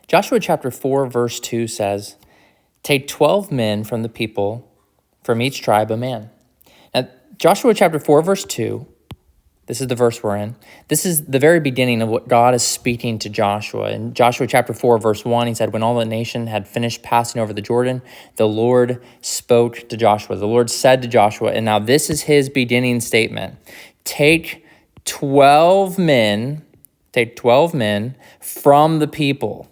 Joshua chapter 4, verse 2 says, "Take 12 men from the people, from each tribe a man." Now, Joshua chapter 4, verse 2, this is the verse we're in. This is the very beginning of what God is speaking to Joshua. In Joshua chapter 4, verse 1, he said, "When all the nation had finished passing over the Jordan, the Lord spoke to Joshua." The Lord said to Joshua, and now this is his beginning statement, take 12 men from the people,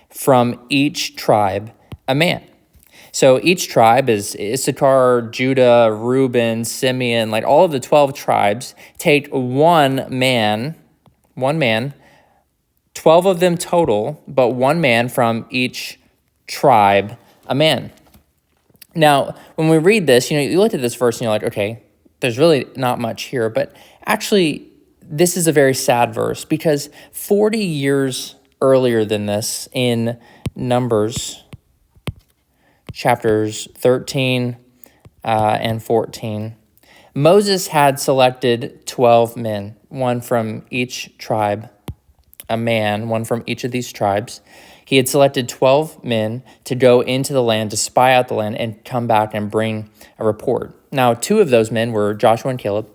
from each tribe a man. So each tribe is Issachar, Judah, Reuben, Simeon, like all of the 12 tribes. Take one man, 12 of them total, but one man from each tribe, a man. Now, when we read this, you look at this verse and you're like, okay, there's really not much here, but actually, this is a very sad verse because 40 years earlier than this, in Numbers chapters 13 and 14, Moses had selected 12 men, one from each tribe, a man, one from each of these tribes. He had selected 12 men to go into the land, to spy out the land, and come back and bring a report. Now, 2 of those men were Joshua and Caleb,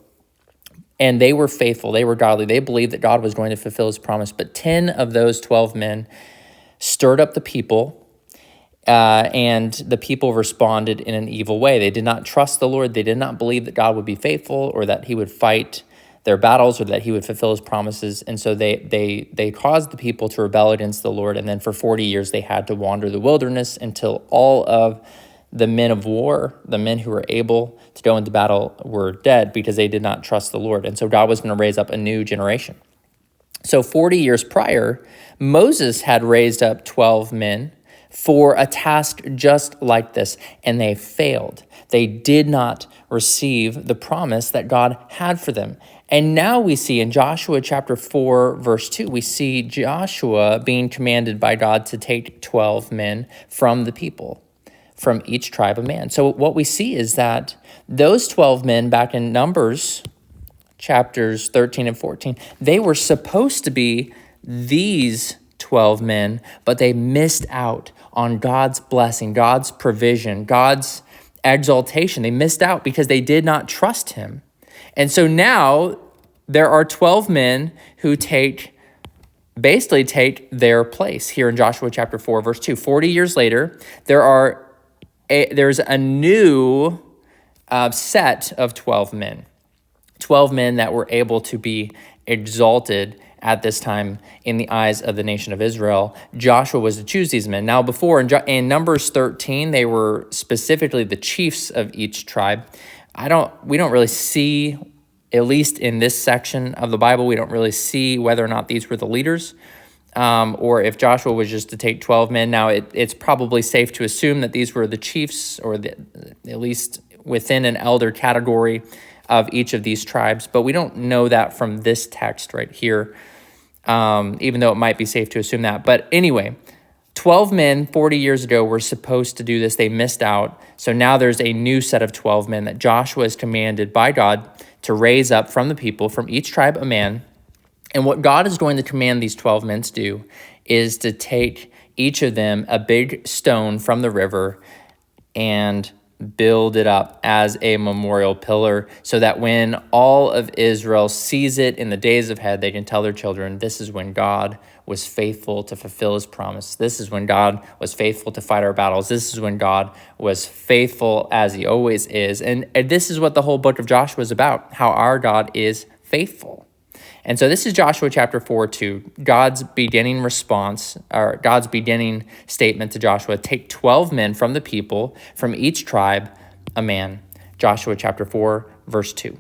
and they were faithful. They were godly. They believed that God was going to fulfill his promise. But 10 of those 12 men stirred up the people, and the people responded in an evil way. They did not trust the Lord. They did not believe that God would be faithful or that he would fight their battles or that he would fulfill his promises. And so they caused the people to rebel against the Lord. And then for 40 years, they had to wander the wilderness until all of the men of war, the men who were able to go into battle, were dead because they did not trust the Lord. And so God was going to raise up a new generation. So 40 years prior, Moses had raised up 12 men for a task just like this, and they failed. They did not receive the promise that God had for them. And now we see in Joshua chapter 4, verse 2, we see Joshua being commanded by God to take 12 men from the people, from each tribe a man. So what we see is that those 12 men back in Numbers chapters 13 and 14, they were supposed to be these 12 men, but they missed out on God's blessing, God's provision, God's exaltation. They missed out because they did not trust him. And so now there are 12 men who basically take their place here in Joshua chapter 4, verse 2. 40 years later, there's a new set of 12 men. 12 men that were able to be exalted at this time in the eyes of the nation of Israel. Joshua was to choose these men. Now before, in Numbers 13, they were specifically the chiefs of each tribe. We don't really see, at least in this section of the Bible, we don't really see whether or not these were the leaders, or if Joshua was just to take 12 men. Now it's probably safe to assume that these were the chiefs, or at least within an elder category of each of these tribes, but we don't know that from this text right here, even though it might be safe to assume that. But anyway, 12 men 40 years ago were supposed to do this. They missed out. So now there's a new set of 12 men that Joshua is commanded by God to raise up from the people, from each tribe a man. And what God is going to command these 12 men to do is to take each of them a big stone from the river and build it up as a memorial pillar so that when all of Israel sees it in the days ahead, they can tell their children, this is when God was faithful to fulfill his promise. This is when God was faithful to fight our battles. This is when God was faithful as he always is. And this is what the whole book of Joshua is about, how our God is faithful. And so this is Joshua chapter 4:2, God's beginning response, or God's beginning statement to Joshua: take 12 men from the people, from each tribe, a man. Joshua chapter 4, verse 2.